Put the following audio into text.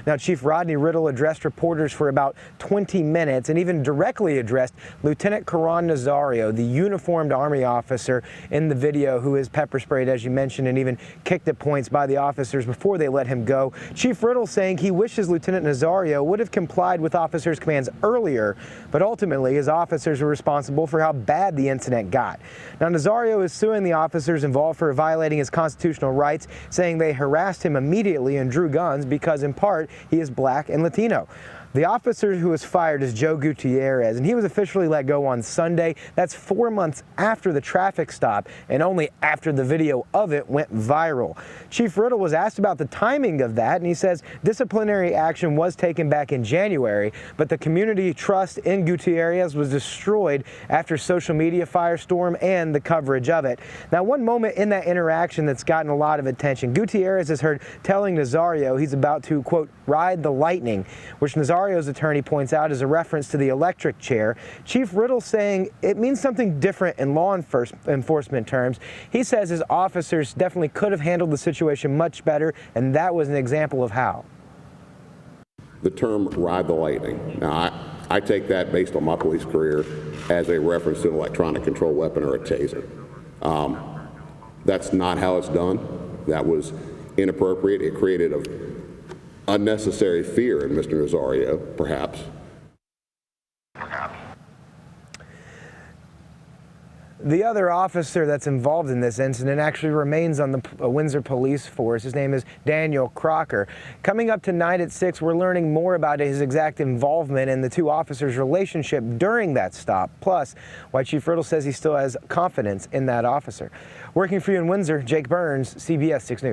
Now, Chief Rodney Riddle addressed reporters for about 20 minutes and even directly addressed Lieutenant Caron Nazario, the uniformed Army officer in the video who is pepper sprayed, as you mentioned, and even kicked at points by the officers before they let him go. Chief Riddle saying he wishes Lieutenant Nazario would have complied with officers' commands earlier, but ultimately his officers were responsible for how bad the incident got. Now, Nazario is suing the officers involved for violating his constitutional rights, saying they harassed him immediately and drew guns because, in part, he is black and Latino. The officer who was fired is Joe Gutierrez, and he was officially let go on Sunday. That's 4 months after the traffic stop and only after the video of it went viral. Chief Riddle was asked about the timing of that, and he says disciplinary action was taken back in January, but the community trust in Gutierrez was destroyed after social media firestorm and the coverage of it. Now, one moment in that interaction that's gotten a lot of attention, Gutierrez is heard telling Nazario he's about to, quote, ride the lightning, which Nazario's attorney points out is a reference to the electric chair. Chief Riddle saying it means something different in law enforcement terms. He says his officers definitely could have handled the situation much better, and that was an example of how. The term ride the lightning. Now, I take that based on my police career as a reference to an electronic control weapon or a taser. That's not how it's done. That was inappropriate. It created a unnecessary fear in Mr. Nazario, perhaps. The other officer that's involved in this incident actually remains on the Windsor Police Force. His name is Daniel Crocker. Coming up tonight at 6, we're learning more about his exact involvement in the two officers' relationship during that stop, plus why Chief Riddle says he still has confidence in that officer. Working for you in Windsor, Jake Burns, CBS 6 News.